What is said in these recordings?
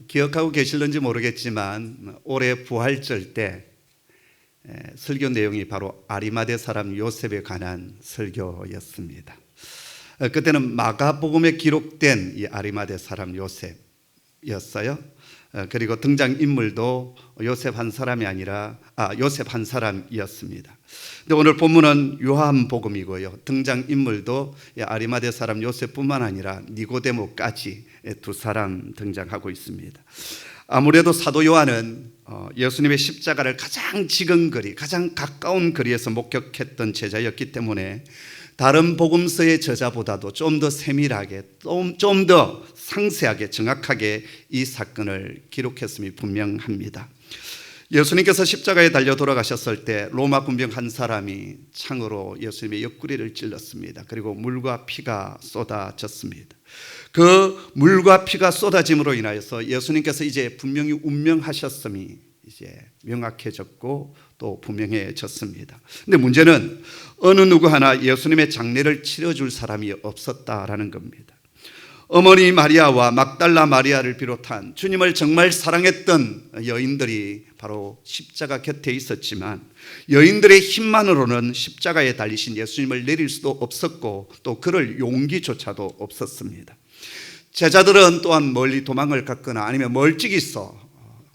기억하고 계실는지 모르겠지만 올해 부활절 때 설교 내용이 바로 아리마대 사람 요셉에 관한 설교였습니다. 그때는 마가복음에 기록된 이 아리마대 사람 요셉이었어요. 그리고 등장인물도 요셉 한 사람이 아니라 요셉 한 사람이었습니다. 근데 오늘 본문은 요한복음이고요. 등장인물도 아리마대 사람 요셉뿐만 아니라 니고데모까지 두 사람 등장하고 있습니다. 아무래도 사도 요한은 예수님의 십자가를 가장 지근거리, 가장 가까운 거리에서 목격했던 제자였기 때문에 다른 복음서의 저자보다도 좀 더 세밀하게, 좀 더 상세하게, 정확하게 이 사건을 기록했음이 분명합니다. 예수님께서 십자가에 달려 돌아가셨을 때 로마 군병 한 사람이 창으로 예수님의 옆구리를 찔렀습니다. 그리고 물과 피가 쏟아졌습니다. 그 물과 피가 쏟아짐으로 인하여서 예수님께서 이제 분명히 운명하셨음이 이제 명확해졌고 또 분명해졌습니다. 근데 문제는 어느 누구 하나 예수님의 장례를 치러줄 사람이 없었다라는 겁니다. 어머니 마리아와 막달라 마리아를 비롯한 주님을 정말 사랑했던 여인들이 바로 십자가 곁에 있었지만 여인들의 힘만으로는 십자가에 달리신 예수님을 내릴 수도 없었고 또 그럴 용기조차도 없었습니다. 제자들은 또한 멀리 도망을 갔거나 아니면 멀찍이서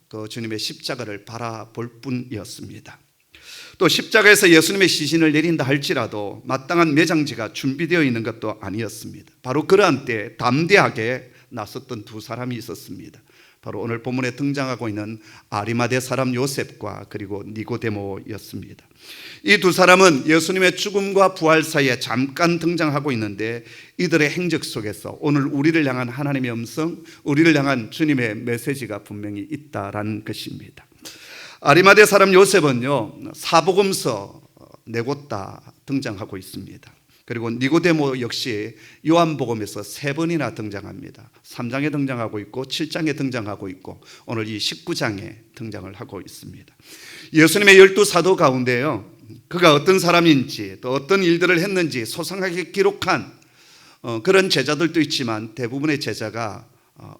그 주님의 십자가를 바라볼 뿐이었습니다. 또 십자가에서 예수님의 시신을 내린다 할지라도 마땅한 매장지가 준비되어 있는 것도 아니었습니다. 바로 그러한 때 담대하게 나섰던 두 사람이 있었습니다. 바로 오늘 본문에 등장하고 있는 아리마대 사람 요셉과 그리고 니고데모였습니다. 이 두 사람은 예수님의 죽음과 부활 사이에 잠깐 등장하고 있는데 이들의 행적 속에서 오늘 우리를 향한 하나님의 음성, 우리를 향한 주님의 메시지가 분명히 있다라는 것입니다. 아리마대 사람 요셉은요, 사복음서 네 곳 다 등장하고 있습니다. 그리고 니고데모 역시 요한복음에서 3번이나 등장합니다. 3장에 등장하고 있고 7장에 등장하고 있고 오늘 이 19장에 등장을 하고 있습니다. 예수님의 12사도 가운데요, 그가 어떤 사람인지 또 어떤 일들을 했는지 소상하게 기록한 그런 제자들도 있지만 대부분의 제자가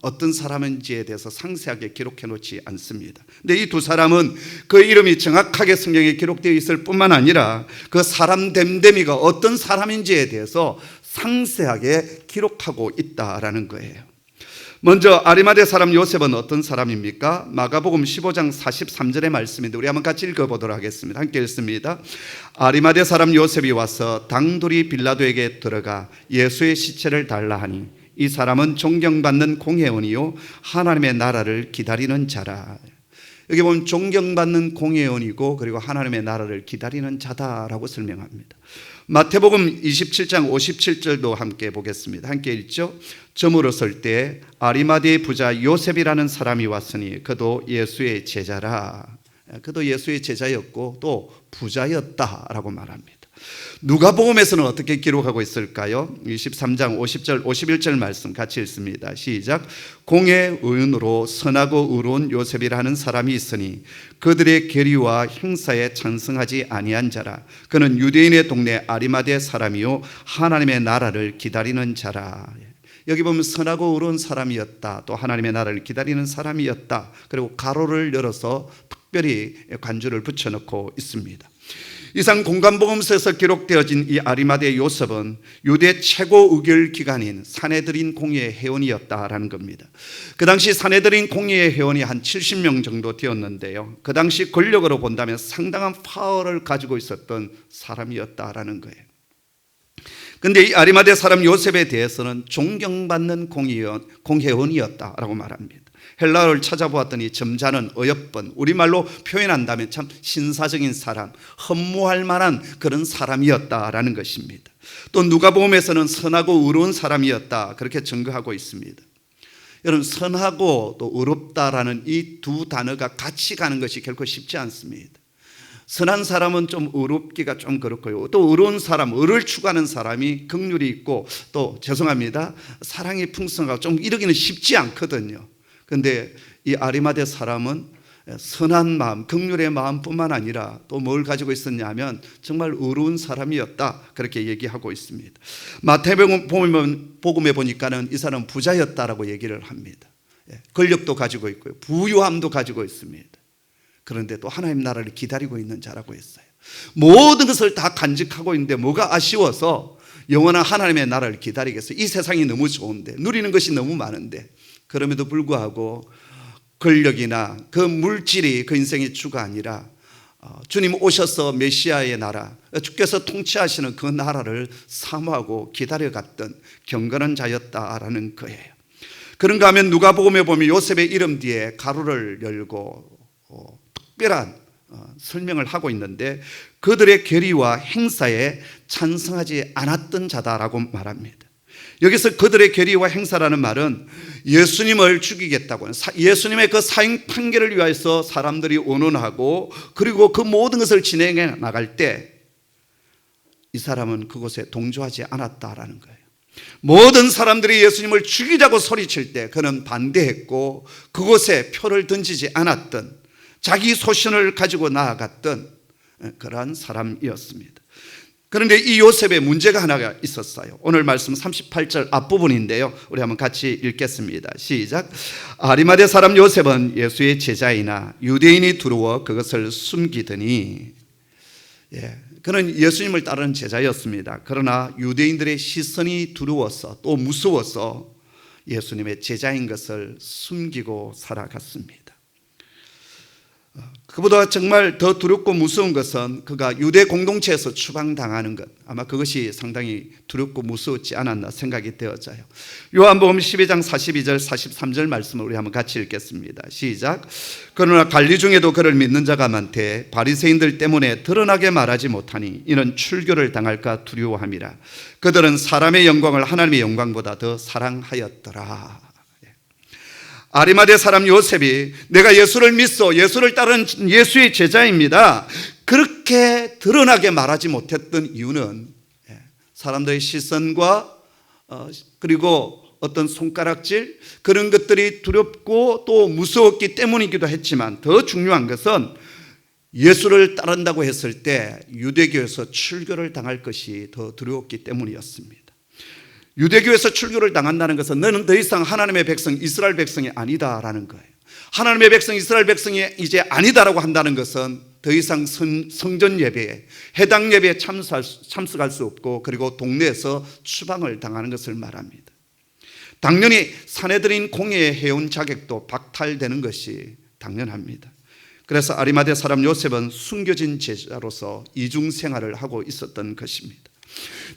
어떤 사람인지에 대해서 상세하게 기록해 놓지 않습니다. 근데 이 두 사람은 그 이름이 정확하게 성경에 기록되어 있을 뿐만 아니라 그 사람 됨됨이가 어떤 사람인지에 대해서 상세하게 기록하고 있다라는 거예요. 먼저 아리마대 사람 요셉은 어떤 사람입니까? 마가복음 15장 43절의 말씀인데 우리 한번 같이 읽어보도록 하겠습니다. 함께 읽습니다. 아리마대 사람 요셉이 와서 당돌이 빌라도에게 들어가 예수의 시체를 달라 하니 이 사람은 존경받는 공회원이요 하나님의 나라를 기다리는 자라. 여기 보면 존경받는 공회원이고 그리고 하나님의 나라를 기다리는 자다라고 설명합니다. 마태복음 27장 57절도 함께 보겠습니다. 함께 읽죠. 저물었을 때 아리마대의 부자 요셉이라는 사람이 왔으니 그도 예수의 제자라. 그도 예수의 제자였고 또 부자였다라고 말합니다. 누가복음에서는 어떻게 기록하고 있을까요? 23장 50절 51절 말씀 같이 읽습니다. 시작. 공의 의인으로 선하고 의로운 요셉이라는 사람이 있으니 그들의 계리와 행사에 찬성하지 아니한 자라. 그는 유대인의 동네 아리마대 사람이요 하나님의 나라를 기다리는 자라. 여기 보면 선하고 의로운 사람이었다, 또 하나님의 나라를 기다리는 사람이었다, 그리고 가로를 열어서 특별히 관주를 붙여놓고 있습니다. 이상 공관복음서에서 기록되어진 이 아리마대 요셉은 유대 최고 의결 기관인 사네드린 공의회 회원이었다라는 겁니다. 그 당시 사네드린 공의회 회원이 한 70명 정도 되었는데요, 그 당시 권력으로 본다면 상당한 파워를 가지고 있었던 사람이었다라는 거예요. 그런데 이 아리마대 사람 요셉에 대해서는 존경받는 공회원이었다라고 말합니다. 헬라어를 찾아보았더니 점잖은, 어여쁜, 우리말로 표현한다면 참 신사적인 사람, 흠모할 만한 그런 사람이었다라는 것입니다. 또 누가복음에서는 선하고 의로운 사람이었다 그렇게 증거하고 있습니다. 여러분, 선하고 또 의롭다라는 이 두 단어가 같이 가는 것이 결코 쉽지 않습니다. 선한 사람은 좀 의롭기가 좀 그렇고요, 또 의로운 사람, 의를 추구하는 사람이 긍휼이 있고 또 죄송합니다, 사랑이 풍성하고 좀 이러기는 쉽지 않거든요. 그런데 이 아리마대 사람은 선한 마음, 긍휼의 마음뿐만 아니라 또 뭘 가지고 있었냐면 정말 의로운 사람이었다 그렇게 얘기하고 있습니다. 마태복음에 보니까는 이 사람은 부자였다라고 얘기를 합니다. 권력도 가지고 있고요, 부유함도 가지고 있습니다. 그런데 또 하나님 나라를 기다리고 있는 자라고 했어요. 모든 것을 다 간직하고 있는데 뭐가 아쉬워서 영원한 하나님의 나라를 기다리겠어요? 이 세상이 너무 좋은데, 누리는 것이 너무 많은데, 그럼에도 불구하고 권력이나 그 물질이 그 인생의 주가 아니라 주님 오셔서 메시아의 나라, 주께서 통치하시는 그 나라를 사모하고 기다려갔던 경건한 자였다라는 거예요. 그런가 하면 누가복음에 보면 요셉의 이름 뒤에 가로를 열고 특별한 설명을 하고 있는데, 그들의 결의와 행사에 찬성하지 않았던 자다라고 말합니다. 여기서 그들의 결의와 행사라는 말은 예수님을 죽이겠다고 하는, 예수님의 그 사형 판결을 위해서 사람들이 언론하고 그리고 그 모든 것을 진행해 나갈 때 이 사람은 그곳에 동조하지 않았다라는 거예요. 모든 사람들이 예수님을 죽이자고 소리칠 때 그는 반대했고 그곳에 표를 던지지 않았던, 자기 소신을 가지고 나아갔던 그러한 사람이었습니다. 그런데 이 요셉에 문제가 하나가 있었어요. 오늘 말씀 38절 앞부분인데요, 우리 한번 같이 읽겠습니다. 시작. 아리마대 사람 요셉은 예수의 제자이나 유대인이 두려워 그것을 숨기더니, 그는 예수님을 따르는 제자였습니다. 그러나 유대인들의 시선이 두려워서 또 무서워서 예수님의 제자인 것을 숨기고 살아갔습니다. 그보다 정말 더 두렵고 무서운 것은 그가 유대 공동체에서 추방당하는 것, 아마 그것이 상당히 두렵고 무서웠지 않았나 생각이 되어져요. 요한복음 12장 42절 43절 말씀을 우리 한번 같이 읽겠습니다. 시작. 그러나 관리 중에도 그를 믿는 자가 많되 바리새인들 때문에 드러나게 말하지 못하니 이는 출교를 당할까 두려워함이라. 그들은 사람의 영광을 하나님의 영광보다 더 사랑하였더라. 아리마대 사람 요셉이 내가 예수를 믿소, 예수를 따르는 예수의 제자입니다, 그렇게 드러나게 말하지 못했던 이유는 사람들의 시선과 그리고 어떤 손가락질, 그런 것들이 두렵고 또 무서웠기 때문이기도 했지만, 더 중요한 것은 예수를 따른다고 했을 때 유대교에서 출교를 당할 것이 더 두려웠기 때문이었습니다. 유대교에서 출교를 당한다는 것은 너는 더 이상 하나님의 백성 이스라엘 백성이 아니다라는 거예요. 하나님의 백성 이스라엘 백성이 이제 아니다라고 한다는 것은 더 이상 성전 예배에, 해당 예배에 참석할 수 없고 그리고 동네에서 추방을 당하는 것을 말합니다. 당연히 사내들인 공예에 해온 자격도 박탈되는 것이 당연합니다. 그래서 아리마대 사람 요셉은 숨겨진 제자로서 이중 생활을 하고 있었던 것입니다.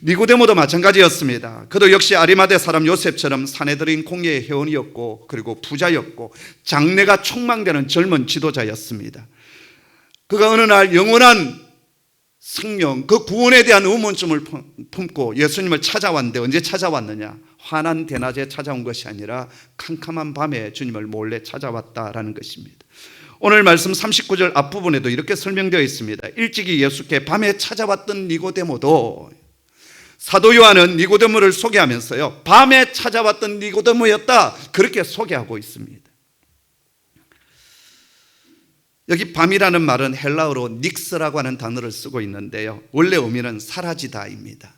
니고데모도 마찬가지였습니다. 그도 역시 아리마대 사람 요셉처럼 사내들인 공예의 회원이었고 그리고 부자였고 장래가 촉망되는 젊은 지도자였습니다. 그가 어느 날 영원한 생명, 그 구원에 대한 의문점을 품고 예수님을 찾아왔는데, 언제 찾아왔느냐? 환한 대낮에 찾아온 것이 아니라 캄캄한 밤에 주님을 몰래 찾아왔다라는 것입니다. 오늘 말씀 39절 앞부분에도 이렇게 설명되어 있습니다. 일찍이 예수께 밤에 찾아왔던 니고데모도, 사도 요한은 니고데모를 소개하면서요, 밤에 찾아왔던 니고데모였다, 그렇게 소개하고 있습니다. 여기 밤이라는 말은 헬라어로 닉스라고 하는 단어를 쓰고 있는데요, 원래 의미는 사라지다입니다.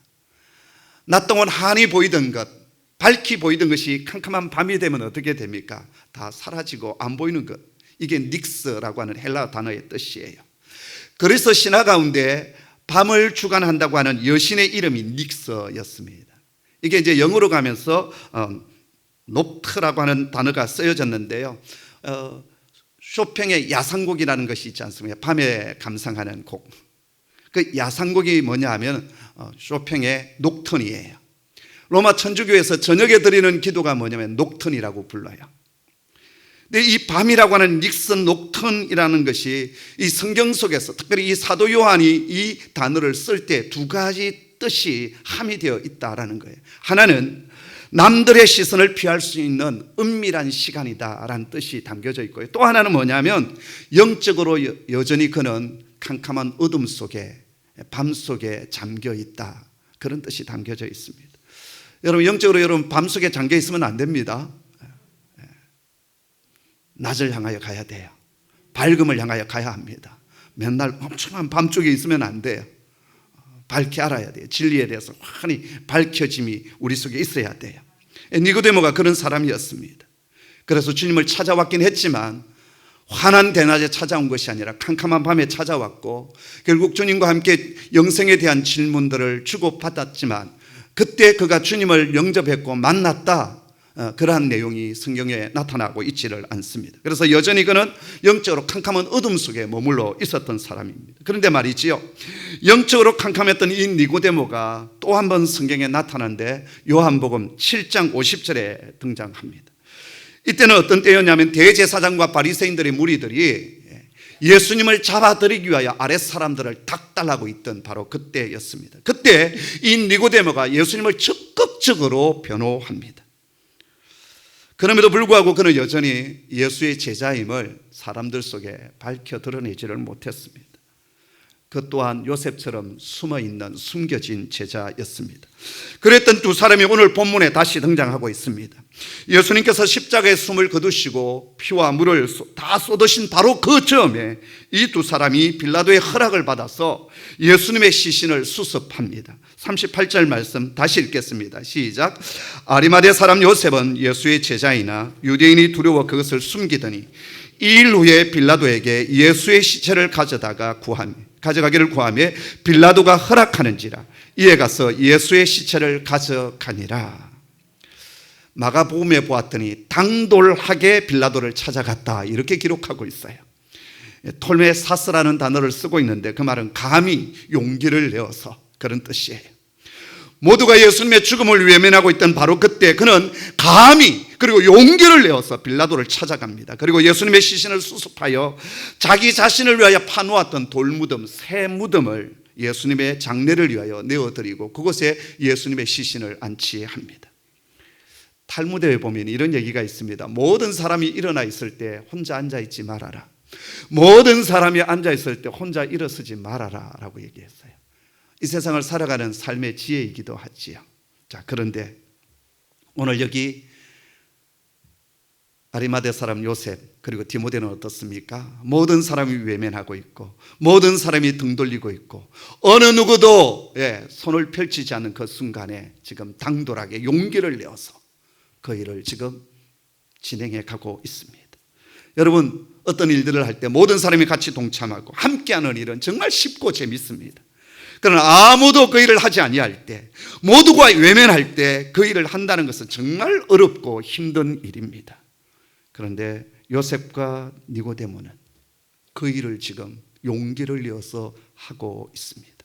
낮 동안 환히 보이던 것, 밝히 보이던 것이 캄캄한 밤이 되면 어떻게 됩니까? 다 사라지고 안 보이는 것, 이게 닉스라고 하는 헬라어 단어의 뜻이에요. 그래서 신화 가운데 밤을 주관한다고 하는 여신의 이름이 닉스였습니다. 이게 이제 영어로 가면서 노트라고 하는 단어가 쓰여졌는데요, 쇼팽의 야상곡이라는 것이 있지 않습니까? 밤에 감상하는 곡. 그 야상곡이 뭐냐 하면 쇼팽의 녹턴이에요. 로마 천주교에서 저녁에 드리는 기도가 뭐냐면 녹턴이라고 불러요. 근데 이 밤이라고 하는 닉슨 녹턴이라는 것이 이 성경 속에서, 특별히 이 사도 요한이 이 단어를 쓸 때 두 가지 뜻이 함이 되어 있다라는 거예요. 하나는 남들의 시선을 피할 수 있는 은밀한 시간이다라는 뜻이 담겨져 있고요, 또 하나는 뭐냐면 영적으로 여전히 그는 캄캄한 어둠 속에, 밤 속에 잠겨 있다, 그런 뜻이 담겨져 있습니다. 여러분, 영적으로 여러분 밤 속에 잠겨 있으면 안 됩니다. 낮을 향하여 가야 돼요. 밝음을 향하여 가야 합니다. 맨날 엄청난 밤쪽에 있으면 안 돼요. 밝게 알아야 돼요. 진리에 대해서 환히 밝혀짐이 우리 속에 있어야 돼요. 니고데모가 그런 사람이었습니다. 그래서 주님을 찾아왔긴 했지만 환한 대낮에 찾아온 것이 아니라 캄캄한 밤에 찾아왔고, 결국 주님과 함께 영생에 대한 질문들을 주고받았지만 그때 그가 주님을 영접했고 만났다, 그러한 내용이 성경에 나타나고 있지를 않습니다. 그래서 여전히 그는 영적으로 캄캄한 어둠 속에 머물러 있었던 사람입니다. 그런데 말이지요, 영적으로 캄캄했던 이 니고데모가 또 한 번 성경에 나타나는데 요한복음 7장 50절에 등장합니다. 이때는 어떤 때였냐면 대제사장과 바리새인들의 무리들이 예수님을 잡아들이기 위하여 아랫 사람들을 닥달하고 있던 바로 그때였습니다. 그때 이 니고데모가 예수님을 적극적으로 변호합니다. 그럼에도 불구하고 그는 여전히 예수의 제자임을 사람들 속에 밝혀 드러내지를 못했습니다. 그 또한 요셉처럼 숨어있는 숨겨진 제자였습니다. 그랬던 두 사람이 오늘 본문에 다시 등장하고 있습니다. 예수님께서 십자가에 숨을 거두시고 피와 물을 다 쏟으신 바로 그 즈음에 이 두 사람이 빌라도의 허락을 받아서 예수님의 시신을 수습합니다. 38절 말씀 다시 읽겠습니다. 시작. 아리마대 사람 요셉은 예수의 제자이나 유대인이 두려워 그것을 숨기더니 2일 후에 빌라도에게 예수의 시체를 가져가기를 구하며 빌라도가 허락하는지라 이에 가서 예수의 시체를 가져가니라. 마가복음에 보았더니 당돌하게 빌라도를 찾아갔다, 이렇게 기록하고 있어요. 톨메사스라는 단어를 쓰고 있는데 그 말은 감히 용기를 내어서, 그런 뜻이에요. 모두가 예수님의 죽음을 외면하고 있던 바로 그때 그는 감히 그리고 용기를 내어서 빌라도를 찾아갑니다. 그리고 예수님의 시신을 수습하여 자기 자신을 위하여 파놓았던 돌무덤, 새 무덤을 예수님의 장례를 위하여 내어드리고 그곳에 예수님의 시신을 안치합니다. 탈무드에 보면 이런 얘기가 있습니다. 모든 사람이 일어나 있을 때 혼자 앉아있지 말아라. 모든 사람이 앉아있을 때 혼자 일어서지 말아라 라고 얘기했어요. 이 세상을 살아가는 삶의 지혜이기도 하지요. 자, 그런데 오늘 여기 아리마대 사람 요셉 그리고 디모데는 어떻습니까? 모든 사람이 외면하고 있고 모든 사람이 등 돌리고 있고 어느 누구도 손을 펼치지 않는 그 순간에 지금 당돌하게 용기를 내어서 그 일을 지금 진행해 가고 있습니다. 여러분, 어떤 일들을 할 때 모든 사람이 같이 동참하고 함께하는 일은 정말 쉽고 재밌습니다. 그러나 아무도 그 일을 하지 아니할 때, 모두가 외면할 때 그 일을 한다는 것은 정말 어렵고 힘든 일입니다. 그런데 요셉과 니고데모는 그 일을 지금 용기를 내어서 하고 있습니다.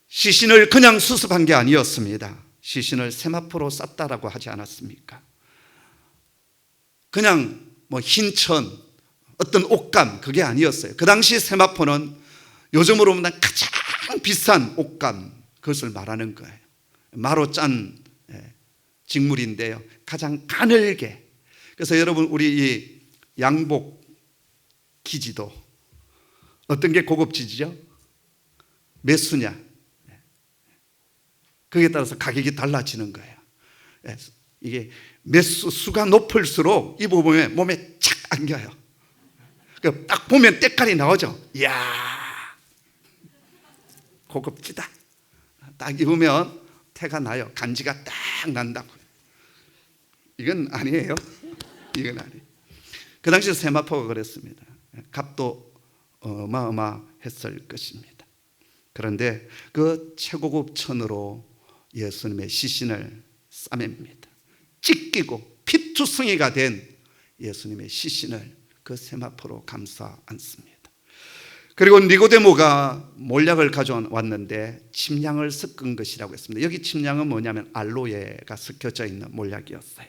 시신을 그냥 수습한 게 아니었습니다. 시신을 세마포로 쌌다라고 하지 않았습니까? 그냥 흰천, 어떤 옷감, 그게 아니었어요. 그 당시 세마포는 요즘으로 보면 가장 비싼 옷감, 그것을 말하는 거예요. 마로 짠 직물인데요, 가장 가늘게. 그래서 여러분, 우리 이 양복 기지도 어떤 게 고급지죠? 몇 수냐, 거기에 따라서 가격이 달라지는 거예요. 이게 몇 수가 높을수록 입어보면 몸에 착 안겨요. 딱 보면 때깔이 나오죠. 이야, 고급지다. 딱 입으면 태가 나요. 간지가 딱 난다고. 이건 아니에요. 이건 아니에요. 그 당시 세마포가 그랬습니다. 값도 어마어마했을 것입니다. 그런데 그 최고급 천으로 예수님의 시신을 싸맵니다. 찢기고 피투성이가 된 예수님의 시신을 그 세마포로 감싸 안습니다. 그리고 니고데모가 몰약을 가져왔는데 침량을 섞은 것이라고 했습니다. 여기 침량은 뭐냐면 알로에가 섞여져 있는 몰약이었어요.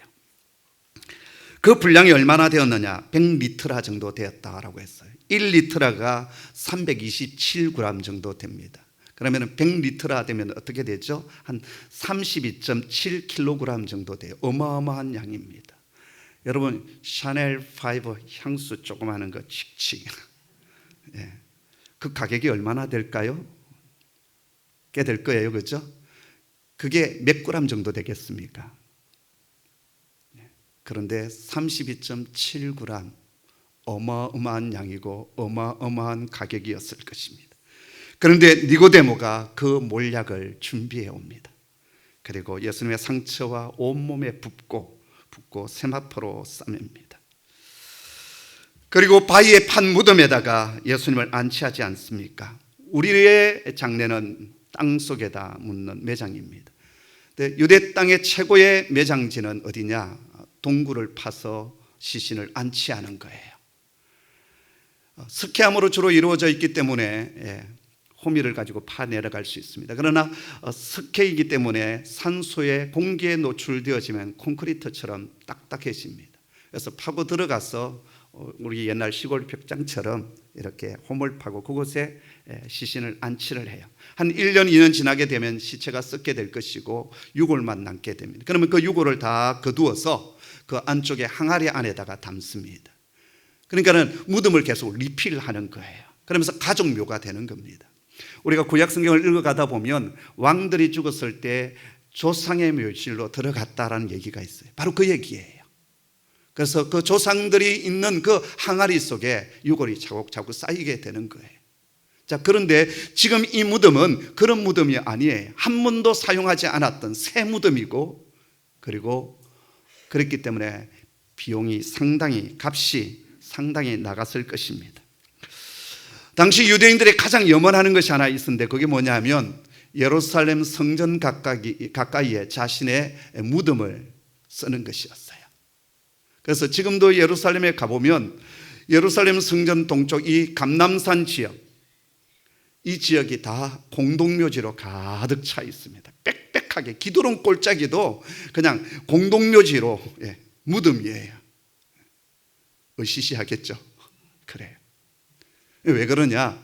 그 분량이 얼마나 되었느냐? 100리트라 정도 되었다라고 했어요. 1리트라가 327g 정도 됩니다. 그러면 100리트라 되면 어떻게 되죠? 한 32.7kg 정도 돼요. 어마어마한 양입니다. 여러분, 샤넬 5 향수 조그마한 거 칙칙, 그 가격이 얼마나 될까요? 꽤 될 거예요, 그렇죠? 그게 몇 그램 정도 되겠습니까? 그런데 32.7g, 어마어마한 양이고 어마어마한 가격이었을 것입니다. 그런데 니고데모가 그 몰약을 준비해 옵니다. 그리고 예수님의 상처와 온몸에 붓고 붓고 세마포로 싸맵니다. 그리고 바위에 판 무덤에다가 예수님을 안치하지 않습니까? 우리의 장례는 땅 속에다 묻는 매장입니다. 유대 땅의 최고의 매장지는 어디냐? 동굴을 파서 시신을 안치하는 거예요. 석회암으로 주로 이루어져 있기 때문에 호미를 가지고 파 내려갈 수 있습니다. 그러나 석회이기 때문에 산소에 공기에 노출되어지면 콘크리트처럼 딱딱해집니다. 그래서 파고 들어가서 우리 옛날 시골 벽장처럼 이렇게 홈을 파고 그곳에 시신을 안치를 해요. 한 1년, 2년 지나게 되면 시체가 썩게 될 것이고 유골만 남게 됩니다. 그러면 그 유골을 다 거두어서 그 안쪽에 항아리 안에다가 담습니다. 그러니까는 무덤을 계속 리필하는 거예요. 그러면서 가족묘가 되는 겁니다. 우리가 구약 성경을 읽어가다 보면 왕들이 죽었을 때 조상의 묘실로 들어갔다라는 얘기가 있어요. 바로 그 얘기예요. 그래서 그 조상들이 있는 그 항아리 속에 유골이 차곡차곡 쌓이게 되는 거예요. 자, 그런데 지금 이 무덤은 그런 무덤이 아니에요. 한 번도 사용하지 않았던 새 무덤이고, 그리고 그렇기 때문에 비용이 값이 상당히 나갔을 것입니다. 당시 유대인들이 가장 염원하는 것이 하나 있었는데 그게 뭐냐면 예루살렘 성전 가까이에 자신의 무덤을 쓰는 것이었어요. 그래서 지금도 예루살렘에 가보면 예루살렘 성전 동쪽 이 감람산 지역, 이 지역이 다 공동묘지로 가득 차 있습니다. 빽빽하게 기도론 골짜기도 그냥 공동묘지로 무덤이에요. 으시시하겠죠? 그래요. 왜 그러냐?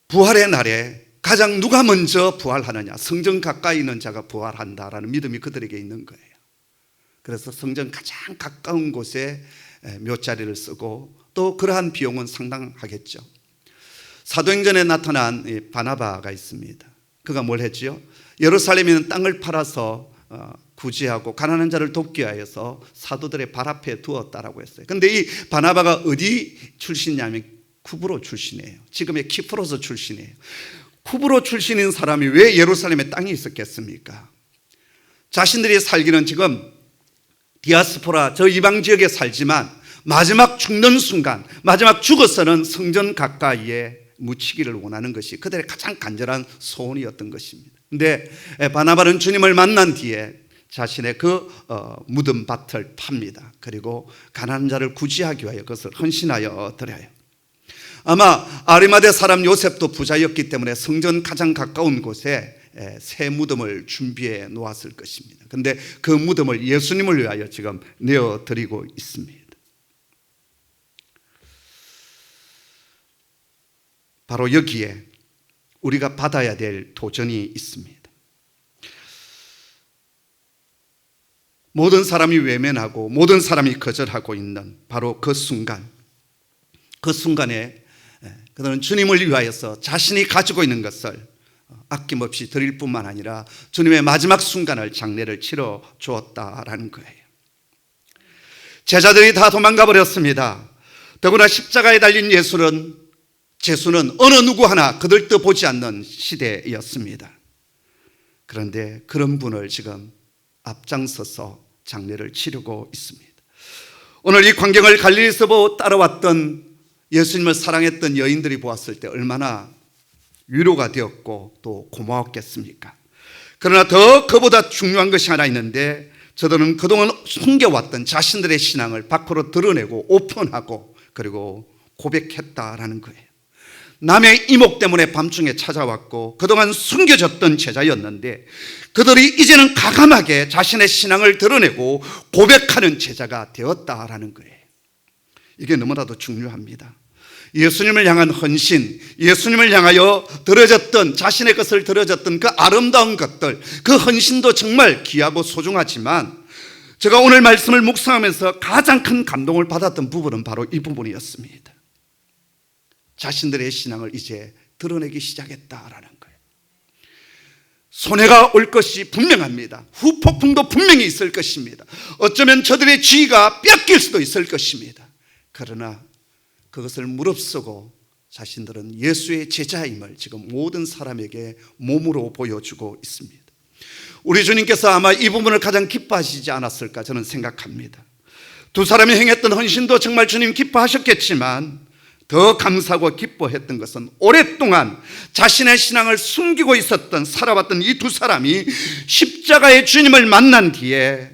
부활의 날에 가장 누가 먼저 부활하느냐? 성전 가까이 있는 자가 부활한다라는 믿음이 그들에게 있는 거예요. 그래서 성전 가장 가까운 곳에 묘자리를 쓰고 또 그러한 비용은 상당하겠죠. 사도행전에 나타난 바나바가 있습니다. 그가 뭘 했지요? 예루살렘에 있는 땅을 팔아서 구제하고 가난한 자를 돕기 위해서 사도들의 발 앞에 두었다라고 했어요. 그런데 이 바나바가 어디 출신이냐면 쿠브로 출신이에요. 지금의 키프로스 출신이에요. 쿠브로 출신인 사람이 왜 예루살렘에 땅이 있었겠습니까? 자신들이 살기는 지금 디아스포라 저 이방 지역에 살지만 마지막 죽는 순간, 마지막 죽어서는 성전 가까이에 묻히기를 원하는 것이 그들의 가장 간절한 소원이었던 것입니다. 그런데 바나바는 주님을 만난 뒤에 자신의 그 묻은 밭을 팝니다. 그리고 가난한 자를 구제하기 위하여 그것을 헌신하여 드려요. 아마 아리마대 사람 요셉도 부자였기 때문에 성전 가장 가까운 곳에 새 무덤을 준비해 놓았을 것입니다. 그런데 그 무덤을 예수님을 위하여 지금 내어드리고 있습니다. 바로 여기에 우리가 받아야 될 도전이 있습니다. 모든 사람이 외면하고 모든 사람이 거절하고 있는 바로 그 순간에 그들은 주님을 위하여서 자신이 가지고 있는 것을 아낌없이 드릴 뿐만 아니라 주님의 마지막 순간을 장례를 치러 주었다라는 거예요. 제자들이 다 도망가 버렸습니다. 더구나 십자가에 달린 제수는 어느 누구 하나 그들도 보지 않는 시대였습니다. 그런데 그런 분을 지금 앞장서서 장례를 치르고 있습니다. 오늘 이 광경을 갈릴리에서 따라왔던 예수님을 사랑했던 여인들이 보았을 때 얼마나 위로가 되었고 또 고마웠겠습니까? 그러나 더 그보다 중요한 것이 하나 있는데 저들은 그동안 숨겨왔던 자신들의 신앙을 밖으로 드러내고 오픈하고 그리고 고백했다라는 거예요. 남의 이목 때문에 밤중에 찾아왔고 그동안 숨겨졌던 제자였는데 그들이 이제는 과감하게 자신의 신앙을 드러내고 고백하는 제자가 되었다라는 거예요. 이게 너무나도 중요합니다. 예수님을 향한 헌신, 예수님을 향하여 들어졌던 자신의 것을 들어졌던 그 아름다운 것들, 그 헌신도 정말 귀하고 소중하지만 제가 오늘 말씀을 묵상하면서 가장 큰 감동을 받았던 부분은 바로 이 부분이었습니다. 자신들의 신앙을 이제 드러내기 시작했다라는 거예요. 손해가 올 것이 분명합니다. 후폭풍도 분명히 있을 것입니다. 어쩌면 저들의 지위가 뺏길 수도 있을 것입니다. 그러나 그것을 무릅쓰고 자신들은 예수의 제자임을 지금 모든 사람에게 몸으로 보여주고 있습니다. 우리 주님께서 아마 이 부분을 가장 기뻐하시지 않았을까 저는 생각합니다. 두 사람이 행했던 헌신도 정말 주님 기뻐하셨겠지만 더 감사하고 기뻐했던 것은 오랫동안 자신의 신앙을 숨기고 있었던 살아왔던 이 두 사람이 십자가의 주님을 만난 뒤에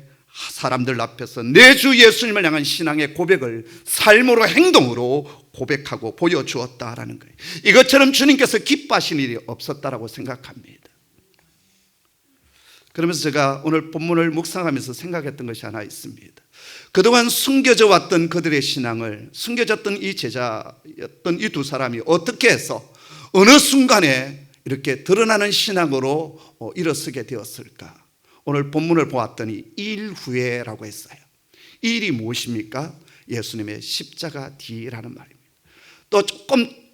사람들 앞에서 내 주 예수님을 향한 신앙의 고백을 삶으로 행동으로 고백하고 보여주었다라는 거예요. 이것처럼 주님께서 기뻐하신 일이 없었다라고 생각합니다. 그러면서 제가 오늘 본문을 묵상하면서 생각했던 것이 하나 있습니다. 그동안 숨겨져 왔던 그들의 신앙을, 숨겨졌던 이 제자였던 이 두 사람이 어떻게 해서 어느 순간에 이렇게 드러나는 신앙으로 일어서게 되었을까? 오늘 본문을 보았더니 일 후에라고 했어요. 이 일이 무엇입니까? 예수님의 십자가 뒤라는 말입니다. 또 조금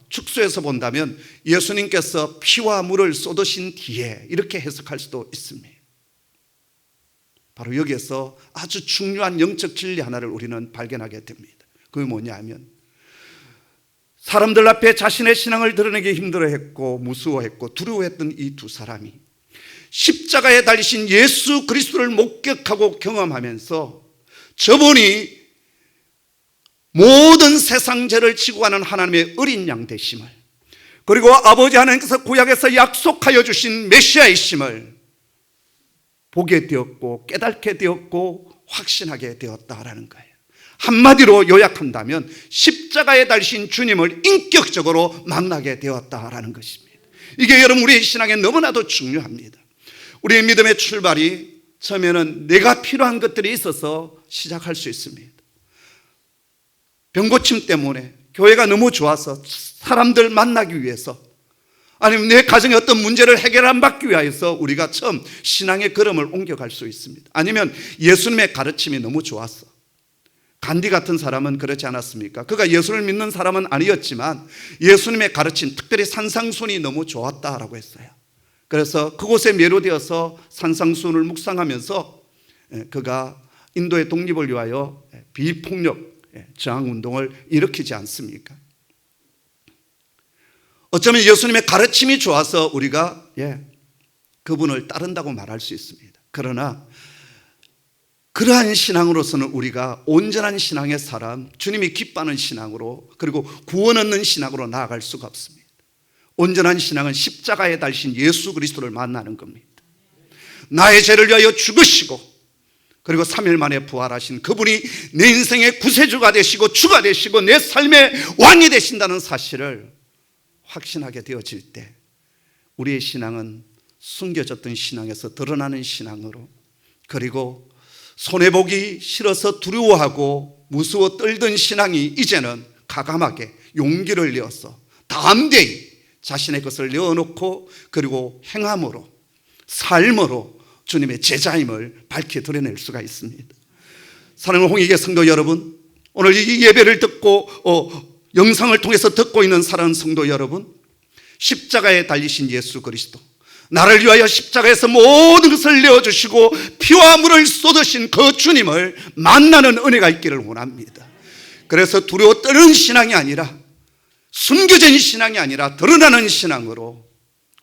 축소해서 본다면 예수님께서 피와 물을 쏟으신 뒤에 이렇게 해석할 수도 있습니다. 바로 여기에서 아주 중요한 영적 진리 하나를 우리는 발견하게 됩니다. 그게 뭐냐 하면 사람들 앞에 자신의 신앙을 드러내기 힘들어했고 무서워했고 두려워했던 이 두 사람이 십자가에 달리신 예수 그리스도를 목격하고 경험하면서 저분이 모든 세상 죄를 지고 가는 하나님의 어린 양 되심을, 그리고 아버지 하나님께서 구약에서 약속하여 주신 메시아이심을 보게 되었고 깨닫게 되었고 확신하게 되었다라는 거예요. 한마디로 요약한다면 십자가에 달리신 주님을 인격적으로 만나게 되었다라는 것입니다. 이게 여러분 우리의 신앙에 너무나도 중요합니다. 우리의 믿음의 출발이 처음에는 내가 필요한 것들이 있어서 시작할 수 있습니다. 병고침 때문에, 교회가 너무 좋아서, 사람들 만나기 위해서, 아니면 내 가정의 어떤 문제를 해결받기 위해서 우리가 처음 신앙의 걸음을 옮겨갈 수 있습니다. 아니면 예수님의 가르침이 너무 좋았어. 간디 같은 사람은 그렇지 않았습니까? 그가 예수를 믿는 사람은 아니었지만 예수님의 가르침, 특별히 산상순이 너무 좋았다라고 했어요. 그래서 그곳에 매료되어서 산상순을 묵상하면서 그가 인도의 독립을 위하여 비폭력 저항운동을 일으키지 않습니까? 어쩌면 예수님의 가르침이 좋아서 우리가 그분을 따른다고 말할 수 있습니다. 그러나 그러한 신앙으로서는 우리가 온전한 신앙의 사람, 주님이 기뻐하는 신앙으로, 그리고 구원 얻는 신앙으로 나아갈 수가 없습니다. 온전한 신앙은 십자가에 달리신 예수 그리스도를 만나는 겁니다. 나의 죄를 위하여 죽으시고 그리고 3일 만에 부활하신 그분이 내 인생의 구세주가 되시고 주가 되시고 내 삶의 왕이 되신다는 사실을 확신하게 되어질 때 우리의 신앙은 숨겨졌던 신앙에서 드러나는 신앙으로, 그리고 손해보기 싫어서 두려워하고 무서워 떨던 신앙이 이제는 가감하게 용기를 내어서 담대히 자신의 것을 내어놓고 그리고 행함으로, 삶으로 주님의 제자임을 밝히 드러낼 수가 있습니다. 사랑하는 홍익의 성도 여러분, 오늘 이 예배를 듣고 영상을 통해서 듣고 있는 사랑하는 성도 여러분, 십자가에 달리신 예수 그리스도, 나를 위하여 십자가에서 모든 것을 내어주시고 피와 물을 쏟으신 그 주님을 만나는 은혜가 있기를 원합니다. 그래서 두려워 떠는 신앙이 아니라, 숨겨진 신앙이 아니라 드러나는 신앙으로,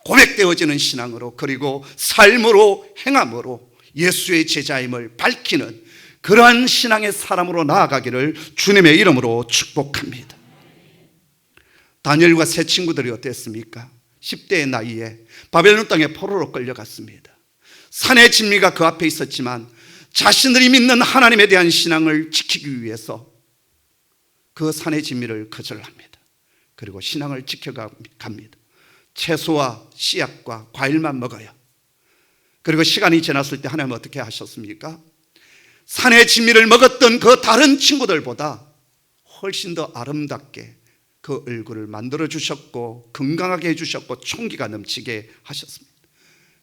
고백되어지는 신앙으로, 그리고 삶으로 행함으로 예수의 제자임을 밝히는 그러한 신앙의 사람으로 나아가기를 주님의 이름으로 축복합니다. 다니엘과 세 친구들이 어땠습니까? 10대의 나이에 바벨론 땅에 포로로 끌려갔습니다. 산의 진미가 그 앞에 있었지만 자신들이 믿는 하나님에 대한 신앙을 지키기 위해서 그 산의 진미를 거절합니다. 그리고 신앙을 지켜갑니다. 채소와 씨앗과 과일만 먹어요. 그리고 시간이 지났을 때 하나님은 어떻게 하셨습니까? 산의 진미를 먹었던 그 다른 친구들보다 훨씬 더 아름답게 그 얼굴을 만들어 주셨고 건강하게 해주셨고 총기가 넘치게 하셨습니다.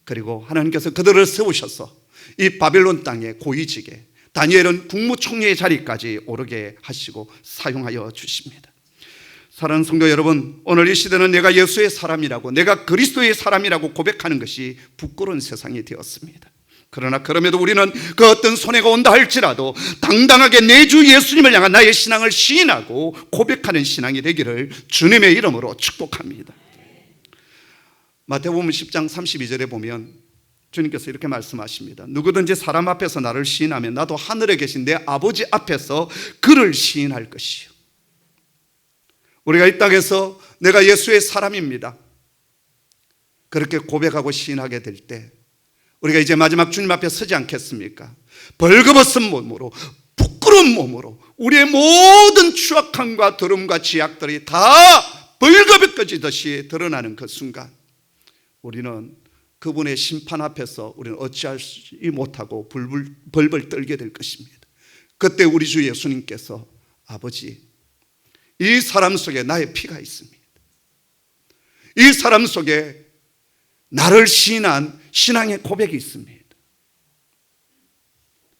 그리고 하나님께서 그들을 세우셔서 이 바벨론 땅의 고위직에 다니엘은 국무총리의 자리까지 오르게 하시고 사용하여 주십니다. 사랑하는 성도 여러분, 오늘 이 시대는 내가 예수의 사람이라고, 내가 그리스도의 사람이라고 고백하는 것이 부끄러운 세상이 되었습니다. 그러나 그럼에도 우리는 그 어떤 손해가 온다 할지라도 당당하게 내 주 예수님을 향한 나의 신앙을 시인하고 고백하는 신앙이 되기를 주님의 이름으로 축복합니다. 마태복음 10장 32절에 보면 주님께서 이렇게 말씀하십니다. 누구든지 사람 앞에서 나를 시인하면 나도 하늘에 계신 내 아버지 앞에서 그를 시인할 것이요. 우리가 이 땅에서 내가 예수의 사람입니다, 그렇게 고백하고 시인하게 될 때 우리가 이제 마지막 주님 앞에 서지 않겠습니까? 벌거벗은 몸으로, 부끄러운 몸으로 우리의 모든 추악함과 더러움과 지약들이 다 벌거벗겨지듯이 드러나는 그 순간 우리는 그분의 심판 앞에서 우리는 어찌하지 못하고 벌벌 떨게 될 것입니다. 그때 우리 주 예수님께서 아버지, 이 사람 속에 나의 피가 있습니다, 이 사람 속에 나를 시인한 신앙의 고백이 있습니다.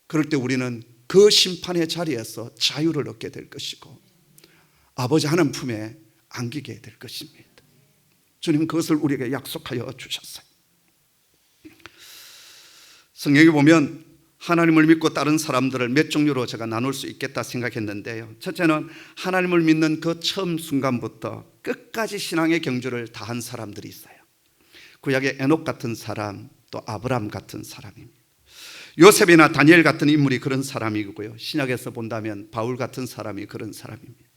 그럴 때 우리는 그 심판의 자리에서 자유를 얻게 될 것이고 아버지 하나님 품에 안기게 될 것입니다. 주님은 그것을 우리에게 약속하여 주셨어요. 성경에 보면 하나님을 믿고 다른 사람들을 몇 종류로 제가 나눌 수 있겠다 생각했는데요. 첫째는 하나님을 믿는 그 처음 순간부터 끝까지 신앙의 경주를 다한 사람들이 있어요. 구약의 에녹 같은 사람, 또 아브람 같은 사람입니다. 요셉이나 다니엘 같은 인물이 그런 사람이고요. 신약에서 본다면 바울 같은 사람이 그런 사람입니다.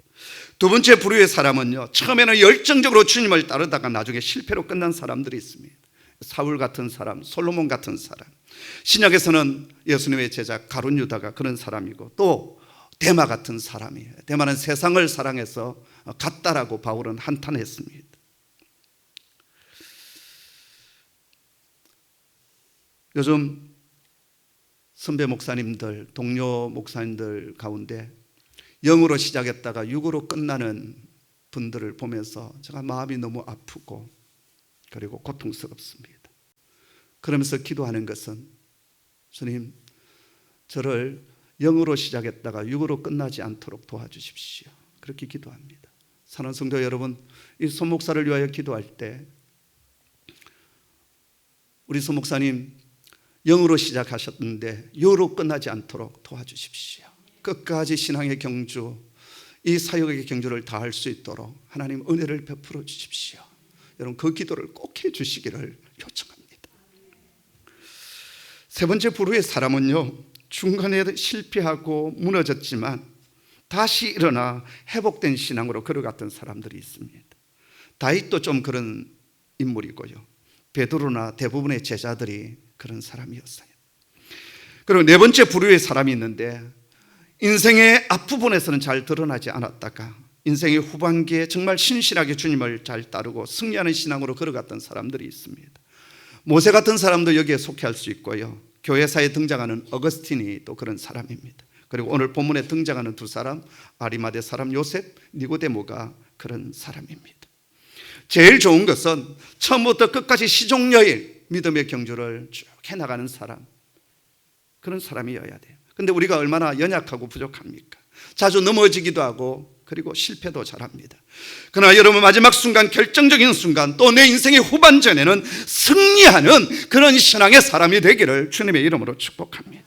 두 번째 부류의 사람은요, 처음에는 열정적으로 주님을 따르다가 나중에 실패로 끝난 사람들이 있습니다. 사울 같은 사람, 솔로몬 같은 사람. 신약에서는 예수님의 제자 가룟 유다가 그런 사람이고, 또 데마 같은 사람이에요. 데마는 세상을 사랑해서 갔다라고 바울은 한탄했습니다. 요즘 선배 목사님들, 동료 목사님들 가운데 영으로 시작했다가 육으로 끝나는 분들을 보면서 제가 마음이 너무 아프고 그리고 고통스럽습니다. 그러면서 기도하는 것은, 주님, 저를 영으로 시작했다가 육으로 끝나지 않도록 도와주십시오. 그렇게 기도합니다. 사랑하는 성도 여러분, 이 손 목사를 위하여 기도할 때 우리 손 목사님 영으로 시작하셨는데 영으로 끝나지 않도록 도와주십시오. 끝까지 신앙의 경주, 이 사역의 경주를 다할 수 있도록 하나님 은혜를 베풀어 주십시오. 여러분, 그 기도를 꼭 해주시기를 요청합니다. 세 번째 부류의 사람은요, 중간에 실패하고 무너졌지만 다시 일어나 회복된 신앙으로 걸어갔던 사람들이 있습니다. 다윗도 좀 그런 인물이고요, 베드로나 대부분의 제자들이 그런 사람이었어요. 그리고 네 번째 부류의 사람이 있는데, 인생의 앞부분에서는 잘 드러나지 않았다가 인생의 후반기에 정말 신실하게 주님을 잘 따르고 승리하는 신앙으로 걸어갔던 사람들이 있습니다. 모세 같은 사람도 여기에 속해할 수 있고요, 교회사에 등장하는 어거스틴이 또 그런 사람입니다. 그리고 오늘 본문에 등장하는 두 사람, 아리마대 사람 요셉, 니고데모가 그런 사람입니다. 제일 좋은 것은 처음부터 끝까지 시종여일 믿음의 경주를 쭉 해나가는 사람, 그런 사람이어야 돼요. 근데 우리가 얼마나 연약하고 부족합니까? 자주 넘어지기도 하고 그리고 실패도 잘합니다. 그러나 여러분, 마지막 순간, 결정적인 순간, 또 내 인생의 후반전에는 승리하는 그런 신앙의 사람이 되기를 주님의 이름으로 축복합니다.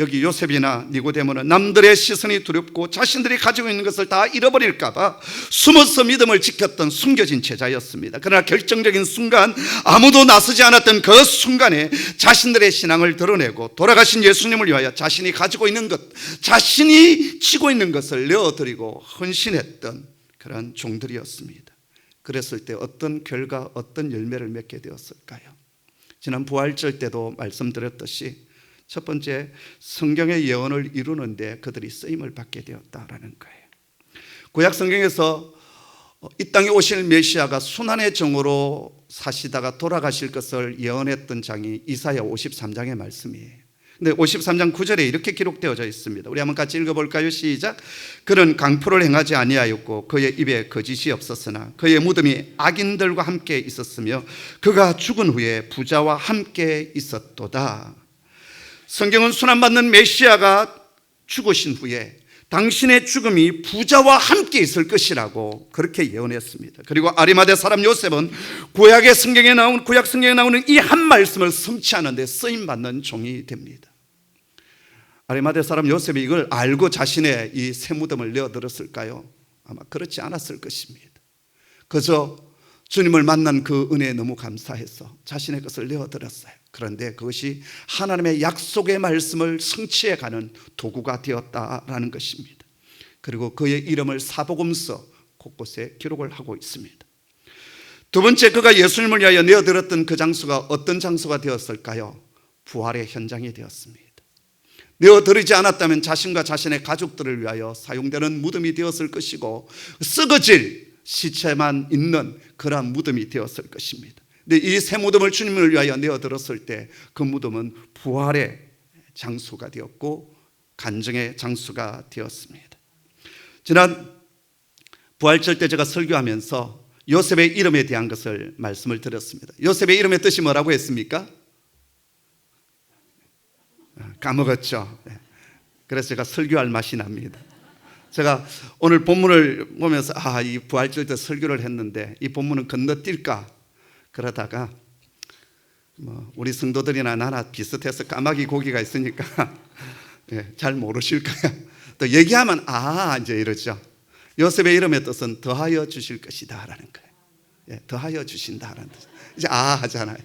여기 요셉이나 니고데모는 남들의 시선이 두렵고 자신들이 가지고 있는 것을 다 잃어버릴까 봐 숨어서 믿음을 지켰던 숨겨진 제자였습니다. 그러나 결정적인 순간, 아무도 나서지 않았던 그 순간에 자신들의 신앙을 드러내고 돌아가신 예수님을 위하여 자신이 가지고 있는 것, 자신이 쥐고 있는 것을 내어드리고 헌신했던 그런 종들이었습니다. 그랬을 때 어떤 결과, 어떤 열매를 맺게 되었을까요? 지난 부활절 때도 말씀드렸듯이 첫 번째, 성경의 예언을 이루는데 그들이 쓰임을 받게 되었다라는 거예요. 구약 성경에서 이 땅에 오실 메시아가 순환의 종으로 사시다가 돌아가실 것을 예언했던 장이 이사야 53장의 말씀이에요. 근데 53장 9절에 이렇게 기록되어져 있습니다. 우리 한번 같이 읽어볼까요? 시작. 그는 강포를 행하지 아니하였고 그의 입에 거짓이 없었으나 그의 무덤이 악인들과 함께 있었으며 그가 죽은 후에 부자와 함께 있었도다. 성경은 순환받는 메시아가 죽으신 후에 당신의 죽음이 부자와 함께 있을 것이라고 그렇게 예언했습니다. 그리고 아리마대 사람 요셉은 구약 성경에 나오는 이 한 말씀을 성취하는데 쓰임받는 종이 됩니다. 아리마대 사람 요셉이 이걸 알고 자신의 이 새 무덤을 내어들었을까요? 아마 그렇지 않았을 것입니다. 그저 주님을 만난 그 은혜에 너무 감사해서 자신의 것을 내어드렸어요. 그런데 그것이 하나님의 약속의 말씀을 성취해가는 도구가 되었다라는 것입니다. 그리고 그의 이름을 사복음서 곳곳에 기록을 하고 있습니다. 두 번째, 그가 예수님을 위하여 내어드렸던 그 장소가 어떤 장소가 되었을까요? 부활의 현장이 되었습니다. 내어드리지 않았다면 자신과 자신의 가족들을 위하여 사용되는 무덤이 되었을 것이고, 썩어질 시체만 있는 그러한 무덤이 되었을 것입니다. 근데 이 새 무덤을 주님을 위하여 내어드렸을 때 그 무덤은 부활의 장소가 되었고 간증의 장소가 되었습니다. 지난 부활절 때 제가 설교하면서 요셉의 이름에 대한 것을 말씀을 드렸습니다. 요셉의 이름의 뜻이 뭐라고 했습니까? 까먹었죠. 그래서 제가 설교할 맛이 납니다. 제가 오늘 본문을 보면서 이 부활절 때 설교를 했는데 이 본문은 건너뛸까 그러다가 우리 성도들이나 나나 비슷해서 까마귀 고기가 있으니까 잘 모르실 거야. 또 얘기하면 이제 이러죠. 요셉의 이름의 뜻은 더하여 주실 것이다 라는 거예요. 더하여 주신다라는 뜻. 이제 하잖아요.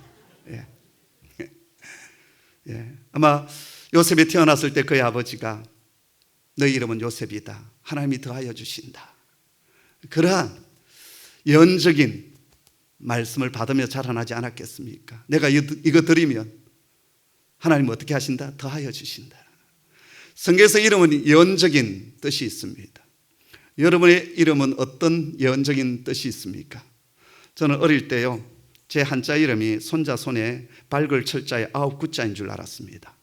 아마 요셉이 태어났을 때 그의 아버지가 너희 이름은 요셉이다, 하나님이 더하여 주신다, 그러한 예언적인 말씀을 받으며 자라나지 않았겠습니까? 내가 이거 드리면 하나님 어떻게 하신다? 더하여 주신다. 성경에서 이름은 예언적인 뜻이 있습니다. 여러분의 이름은 어떤 예언적인 뜻이 있습니까? 저는 어릴 때요, 제 한자 이름이 손자 손에 발글 철자에 9구자인 줄 알았습니다.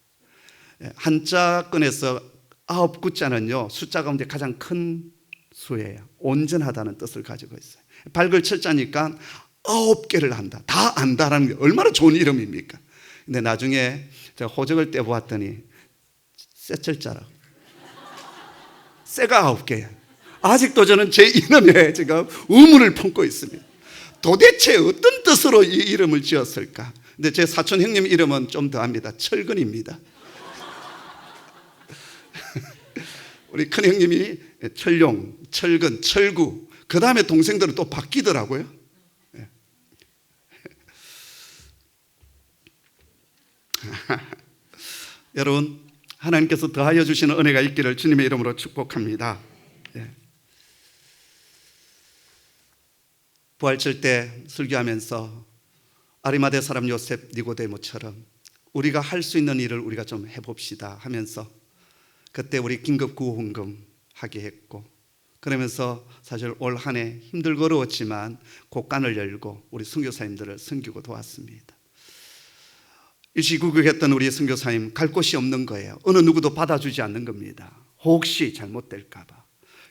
한자권에서 9구자는요 숫자 가운데 가장 큰 수예요. 온전하다는 뜻을 가지고 있어요. 발글 철자니까 9개를 한다, 다 안다라는 게 얼마나 좋은 이름입니까? 근데 나중에 제가 호적을 떼보았더니 쇠철자라고, 쇠가 9개야. 아직도 저는 제 이름에 지금 의문을 품고 있습니다. 도대체 어떤 뜻으로 이 이름을 지었을까? 근데 제 사촌 형님 이름은 좀 더합니다. 철근입니다. 우리 큰 형님이 철룡, 철근, 철구, 그 다음에 동생들은 또 바뀌더라고요. 여러분, 하나님께서 더하여 주시는 은혜가 있기를 주님의 이름으로 축복합니다. 부활절 때 설교하면서 아리마대 사람 요셉 니고데모처럼 우리가 할 수 있는 일을 우리가 좀 해봅시다 하면서 그때 우리 긴급 구호헌금 하게 했고, 그러면서 사실 올 한 해 힘들고 어려웠지만 곳간을 열고 우리 선교사님들을 섬기고 도왔습니다. 일시구국했던 우리 선교사님 갈 곳이 없는 거예요. 어느 누구도 받아주지 않는 겁니다. 혹시 잘못될까 봐.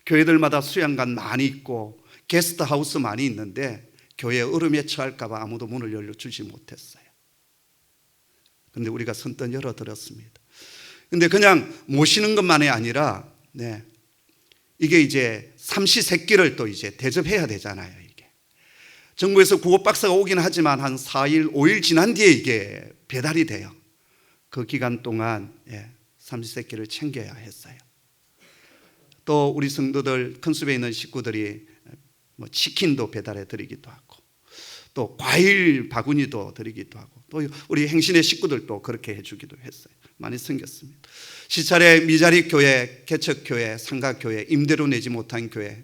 교회들마다 수양관 많이 있고 게스트하우스 많이 있는데 교회 얼음에 처할까 봐 아무도 문을 열려주지 못했어요. 그런데 우리가 선뜻 열어드렸습니다. 근데 그냥 모시는 것만이 아니라 이게 이제 삼시세끼를 또 이제 대접해야 되잖아요. 이게 정부에서 구호박스가 오긴 하지만 한 4일, 5일 지난 뒤에 이게 배달이 돼요. 그 기간 동안 삼시세끼를 챙겨야 했어요. 또 우리 성도들 큰숲에 있는 식구들이 치킨도 배달해 드리기도 하고 또 과일 바구니도 드리기도 하고 또 우리 행신의 식구들도 그렇게 해주기도 했어요. 많이 생겼습니다. 시찰의 미자리 교회, 개척교회, 상가교회, 임대료 내지 못한 교회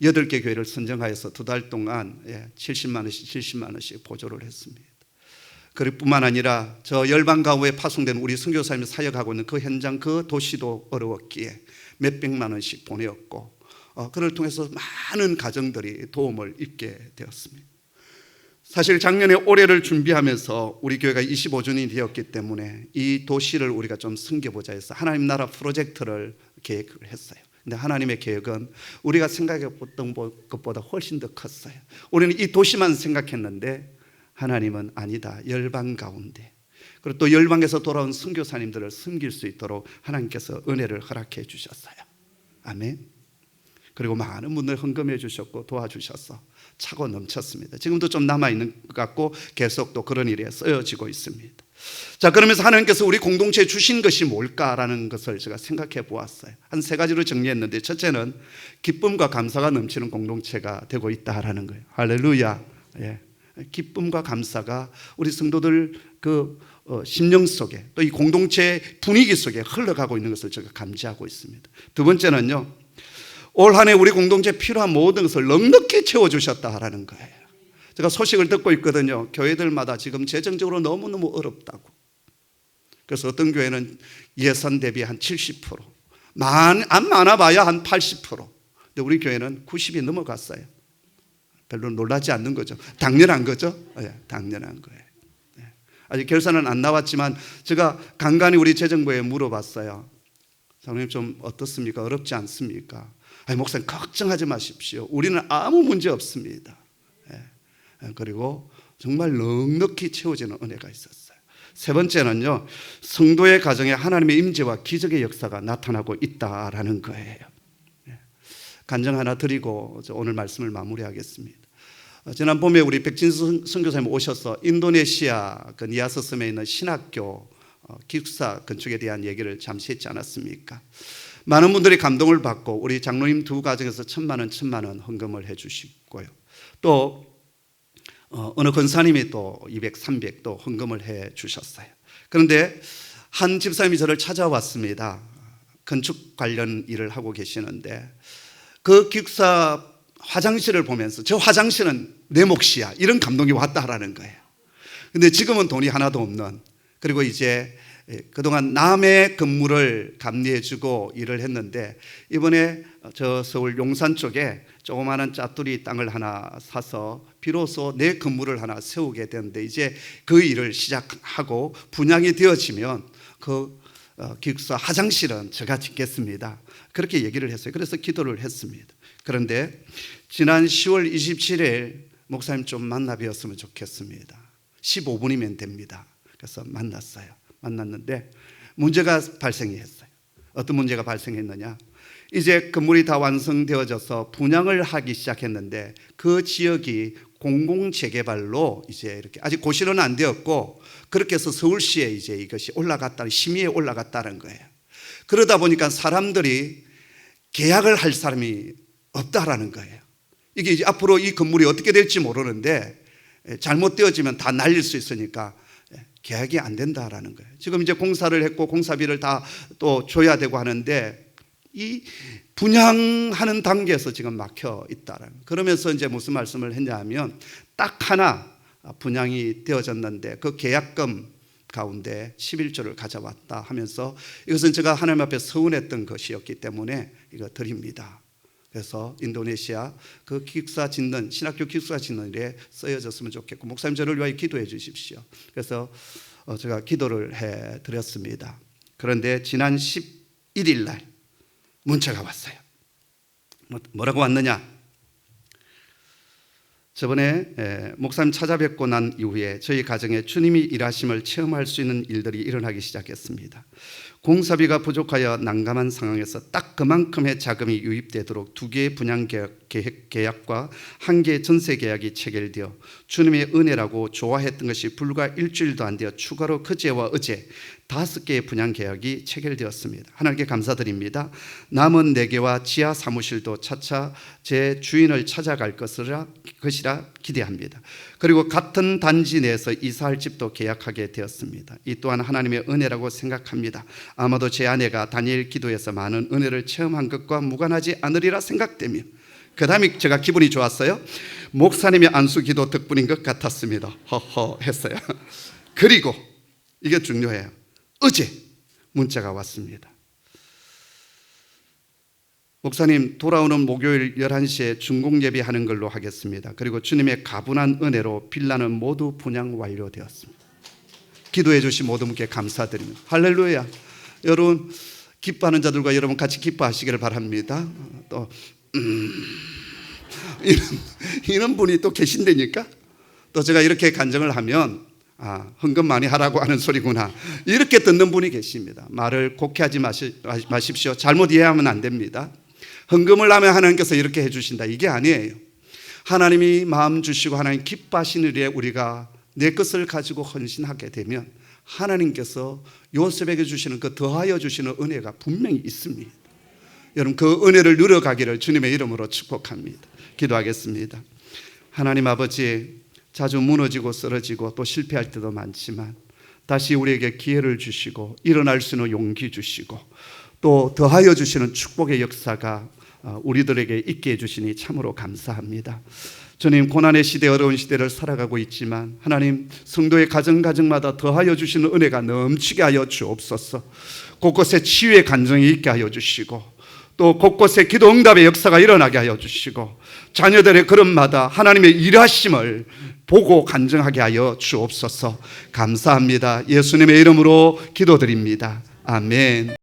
8개 교회를 선정하여서 2달 동안 70만 원씩 보조를 했습니다. 그럴 뿐만 아니라 저 열방가옥에 파송된 우리 선교사님이 사역하고 있는 그 현장, 그 도시도 어려웠기에 몇백만 원씩 보내었고 그를 통해서 많은 가정들이 도움을 입게 되었습니다. 사실 작년에 올해를 준비하면서 우리 교회가 25주년이 되었기 때문에 이 도시를 우리가 좀 섬겨보자 해서 하나님 나라 프로젝트를 계획을 했어요. 근데 하나님의 계획은 우리가 생각했던 것보다 훨씬 더 컸어요. 우리는 이 도시만 생각했는데 하나님은 아니다, 열방 가운데, 그리고 또 열방에서 돌아온 선교사님들을 섬길 수 있도록 하나님께서 은혜를 허락해 주셨어요. 아멘. 그리고 많은 분들 헌금해 주셨고 도와주셔서 차고 넘쳤습니다. 지금도 좀 남아있는 것 같고 계속 또 그런 일에 쓰여지고 있습니다. 자, 그러면서 하나님께서 우리 공동체에 주신 것이 뭘까라는 것을 제가 생각해 보았어요. 한 3가지로 정리했는데, 첫째는 기쁨과 감사가 넘치는 공동체가 되고 있다라는 거예요. 할렐루야. 예. 기쁨과 감사가 우리 성도들 그 심령 속에 또 이 공동체 분위기 속에 흘러가고 있는 것을 제가 감지하고 있습니다. 두 번째는요, 올 한 해 우리 공동체에 필요한 모든 것을 넉넉히 채워주셨다라는 거예요. 제가 소식을 듣고 있거든요. 교회들마다 지금 재정적으로 너무너무 어렵다고. 그래서 어떤 교회는 예산 대비 한 70%, 안 많아봐야 한 80%. 근데 우리 교회는 90이 넘어갔어요. 별로 놀라지 않는 거죠. 당연한 거죠. 네, 당연한 거예요. 네. 아직 결산은 안 나왔지만 제가 간간히 우리 재정부에 물어봤어요. 장로님 좀 어떻습니까? 어렵지 않습니까? 아니, 목사님 걱정하지 마십시오. 우리는 아무 문제 없습니다. 네. 그리고 정말 넉넉히 채워지는 은혜가 있었어요. 세 번째는요, 성도의 가정에 하나님의 임재와 기적의 역사가 나타나고 있다라는 거예요. 간증 하나 드리고 오늘 말씀을 마무리하겠습니다. 지난 봄에 우리 백진수 선교사님 오셔서 인도네시아 그 니아스 섬에 있는 신학교 기숙사 건축에 대한 얘기를 잠시 했지 않았습니까? 많은 분들이 감동을 받고 우리 장로님 두 가정에서 1,000만 원 헌금을 해 주시고요. 또 어느 권사님이 또 200, 300 또 헌금을 해 주셨어요. 그런데 한 집사님이 저를 찾아왔습니다. 건축 관련 일을 하고 계시는데 그 기숙사 화장실을 보면서 저 화장실은 내 몫이야, 이런 감동이 왔다라는 거예요. 근데 지금은 돈이 하나도 없는, 그리고 이제 그동안 남의 건물을 감리해주고 일을 했는데 이번에 저 서울 용산 쪽에 조그마한 짜투리 땅을 하나 사서 비로소 내 건물을 하나 세우게 되는데, 이제 그 일을 시작하고 분양이 되어지면 그 기숙사 화장실은 제가 짓겠습니다. 그렇게 얘기를 했어요. 그래서 기도를 했습니다. 그런데 지난 10월 27일 목사님 좀 만나 뵈었으면 좋겠습니다. 15분이면 됩니다. 그래서 만났는데 문제가 발생이 했어요. 어떤 문제가 발생했느냐, 이제 건물이 다 완성되어져서 분양을 하기 시작했는데 그 지역이 공공재개발로 이제 이렇게 아직 고시는 안 되었고, 그렇게 해서 서울시에 이제 이것이 심의에 올라갔다는 거예요. 그러다 보니까 사람들이 계약을 할 사람이 없다라는 거예요. 이게 이제 앞으로 이 건물이 어떻게 될지 모르는데 잘못되어지면 다 날릴 수 있으니까 계약이 안 된다라는 거예요. 지금 이제 공사를 했고 공사비를 다 또 줘야 되고 하는데 이 분양하는 단계에서 지금 막혀 있다라는 거예요. 그러면서 이제 무슨 말씀을 했냐면, 딱 하나 분양이 되어졌는데 그 계약금 가운데 11조를 가져왔다 하면서, 이것은 제가 하나님 앞에 서운했던 것이었기 때문에 이거 드립니다. 그래서 인도네시아 그 기숙사 짓는, 신학교 기숙사 짓는 일에 쓰여졌으면 좋겠고, 목사님 저를 위하여 기도해 주십시오. 그래서 제가 기도를 해 드렸습니다. 그런데 지난 11일 날 문자가 왔어요. 뭐라고 왔느냐? 저번에 목사님 찾아뵙고 난 이후에 저희 가정에 주님이 일하심을 체험할 수 있는 일들이 일어나기 시작했습니다. 공사비가 부족하여 난감한 상황에서 딱 그만큼의 자금이 유입되도록 2개의 분양 계약과 1개의 전세 계약이 체결되어 주님의 은혜라고 좋아했던 것이 불과 일주일도 안 되어 추가로 그제와 어제 5개의 분양 계약이 체결되었습니다. 하나님께 감사드립니다. 남은 4개와 지하 사무실도 차차 제 주인을 찾아갈 것이라 기대합니다. 그리고 같은 단지 내에서 이사할 집도 계약하게 되었습니다. 이 또한 하나님의 은혜라고 생각합니다. 아마도 제 아내가 다니엘 기도에서 많은 은혜를 체험한 것과 무관하지 않으리라 생각되며, 그 다음에 제가 기분이 좋았어요. 목사님의 안수 기도 덕분인 것 같았습니다. 허허 했어요. 그리고 이게 중요해요. 어제 문자가 왔습니다. 목사님, 돌아오는 목요일 11시에 중공 예배하는 걸로 하겠습니다. 그리고 주님의 가분한 은혜로 빌라는 모두 분양 완료되었습니다. 기도해 주신 모든 분께 감사드립니다. 할렐루야. 여러분, 기뻐하는 자들과 여러분 같이 기뻐하시기를 바랍니다. 또 이런 분이 또 계신다니까. 또 제가 이렇게 간증을 하면 헌금 많이 하라고 하는 소리구나, 이렇게 듣는 분이 계십니다. 말을 곡해하지 마십시오. 잘못 이해하면 안 됩니다. 헌금을 하면 하나님께서 이렇게 해주신다, 이게 아니에요. 하나님이 마음 주시고 하나님 기뻐하시는 일에 우리가 내 것을 가지고 헌신하게 되면 하나님께서 요셉에게 주시는 그 더하여 주시는 은혜가 분명히 있습니다. 여러분, 그 은혜를 누려가기를 주님의 이름으로 축복합니다. 기도하겠습니다. 하나님 아버지, 자주 무너지고 쓰러지고 또 실패할 때도 많지만 다시 우리에게 기회를 주시고 일어날 수 있는 용기 주시고 또 더하여 주시는 축복의 역사가 우리들에게 있게 해주시니 참으로 감사합니다. 주님, 고난의 시대, 어려운 시대를 살아가고 있지만 하나님, 성도의 가정마다 더하여 주시는 은혜가 넘치게 하여 주옵소서. 곳곳에 치유의 간증이 있게 하여 주시고 또 곳곳에 기도 응답의 역사가 일어나게 하여 주시고 자녀들의 걸음마다 하나님의 일하심을 보고 간증하게 하여 주옵소서. 감사합니다. 예수님의 이름으로 기도드립니다. 아멘.